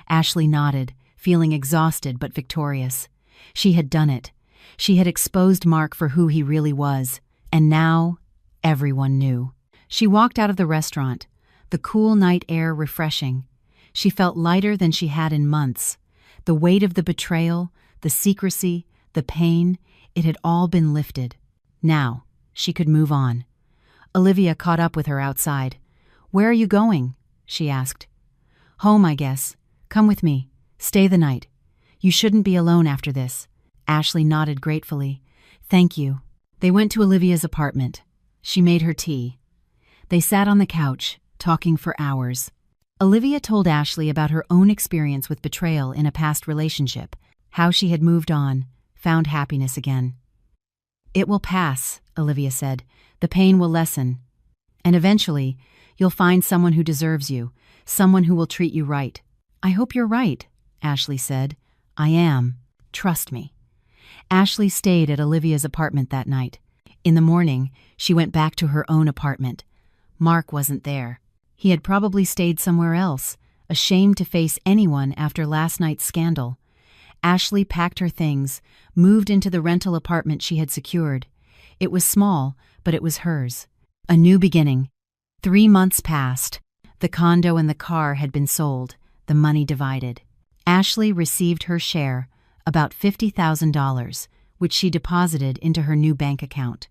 Ashley nodded, feeling exhausted but victorious. She had done it. She had exposed Mark for who he really was, and now everyone knew. She walked out of the restaurant, the cool night air refreshing. She felt lighter than she had in months. The weight of the betrayal, the secrecy, the pain, it had all been lifted. Now, she could move on. Olivia caught up with her outside. "Where are you going?" she asked. "Home, I guess. Come with me. Stay the night. You shouldn't be alone after this." Ashley nodded gratefully. "Thank you." They went to Olivia's apartment. She made her tea. They sat on the couch, talking for hours. Olivia told Ashley about her own experience with betrayal in a past relationship, how she had moved on, found happiness again. "It will pass," Olivia said. "The pain will lessen. And eventually, you'll find someone who deserves you, someone who will treat you right." "I hope you're right," Ashley said. "I am. Trust me." Ashley stayed at Olivia's apartment that night. In the morning, she went back to her own apartment. Mark wasn't there. He had probably stayed somewhere else, ashamed to face anyone after last night's scandal. Ashley packed her things, moved into the rental apartment she had secured. It was small, but it was hers. A new beginning. 3 months passed. The condo and the car had been sold, the money divided. Ashley received her share, about $50,000, which she deposited into her new bank account.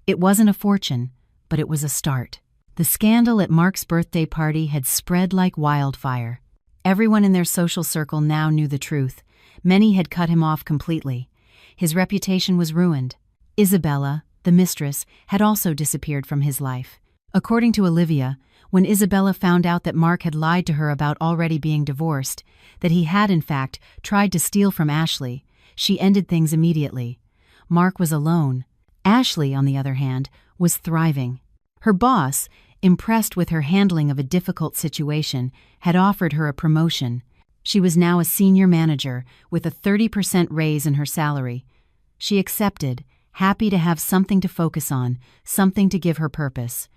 It wasn't a fortune, but it was a start. The scandal at Mark's birthday party had spread like wildfire. Everyone in their social circle now knew the truth. Many had cut him off completely. His reputation was ruined. Isabella, the mistress, had also disappeared from his life. According to Olivia, when Isabella found out that Mark had lied to her about already being divorced, that he had in fact tried to steal from Ashley, she ended things immediately. Mark was alone. Ashley, on the other hand, was thriving. Her boss, impressed with her handling of a difficult situation, had offered her a promotion. She was now a senior manager with a 30% raise in her salary. She accepted, happy to have something to focus on, something to give her purpose.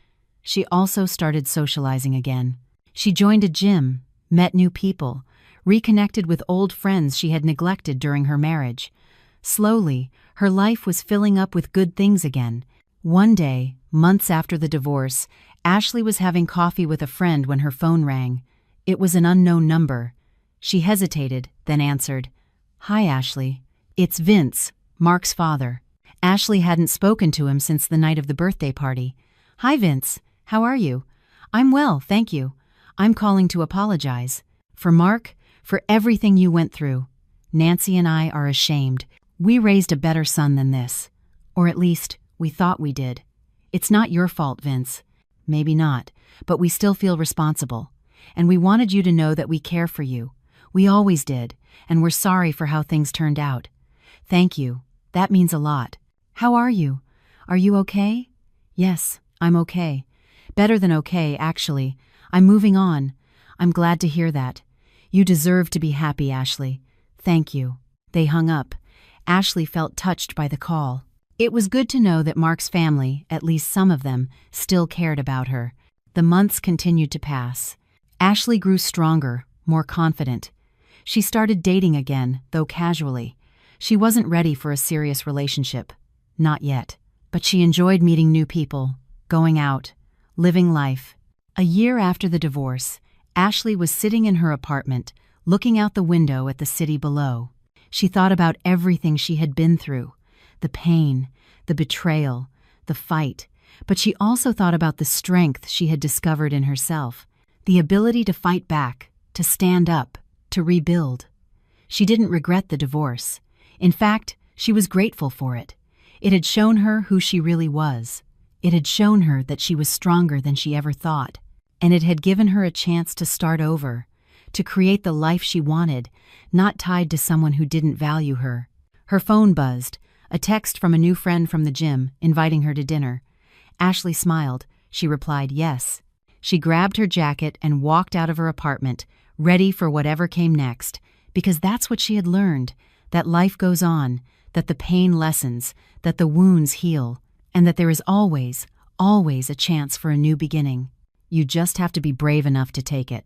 She also started socializing again. She joined a gym, met new people, reconnected with old friends she had neglected during her marriage. Slowly, her life was filling up with good things again. One day, months after the divorce, Ashley was having coffee with a friend when her phone rang. It was an unknown number. She hesitated, then answered. "Hi, Ashley. It's Vince, Mark's father." Ashley hadn't spoken to him since the night of the birthday party. "Hi, Vince. How are you?" "I'm well, thank you. I'm calling to apologize. For Mark, for everything you went through. Nancy and I are ashamed. We raised a better son than this. Or at least, we thought we did. It's not your fault, Vince. Maybe not, but we still feel responsible. And we wanted you to know that we care for you. We always did, and we're sorry for how things turned out. Thank you. That means a lot. How are you? Are you okay?" "Yes, I'm okay. Better than okay, actually. I'm moving on. I'm glad to hear that. You deserve to be happy, Ashley. Thank you." They hung up. Ashley felt touched by the call. It was good to know that Mark's family, at least some of them, still cared about her. The months continued to pass. Ashley grew stronger, more confident. She started dating again, though casually. She wasn't ready for a serious relationship. Not yet. But she enjoyed meeting new people, going out, living life. A year after the divorce, Ashley was sitting in her apartment, looking out the window at the city below. She thought about everything she had been through, the pain, the betrayal, the fight, but she also thought about the strength she had discovered in herself, the ability to fight back, to stand up, to rebuild. She didn't regret the divorce. In fact, she was grateful for it. It had shown her who she really was. It had shown her that she was stronger than she ever thought, and it had given her a chance to start over, to create the life she wanted, not tied to someone who didn't value her. Her phone buzzed, a text from a new friend from the gym, inviting her to dinner. Ashley smiled. She replied yes. She grabbed her jacket and walked out of her apartment, ready for whatever came next, because that's what she had learned, that life goes on, that the pain lessens, that the wounds heal, and that there is always, always a chance for a new beginning. You just have to be brave enough to take it.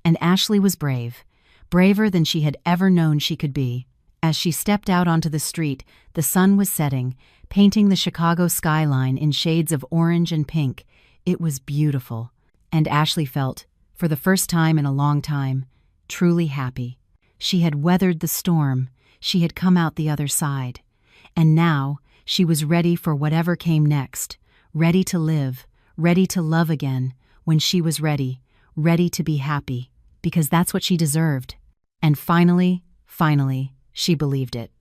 And Ashley was brave, braver than she had ever known she could be. As she stepped out onto the street, the sun was setting, painting the Chicago skyline in shades of orange and pink. It was beautiful, and Ashley felt, for the first time in a long time, truly happy. She had weathered the storm. She had come out the other side. And now, she was ready for whatever came next, ready to live, ready to love again, when she was ready, ready to be happy, because that's what she deserved. And finally, she believed it.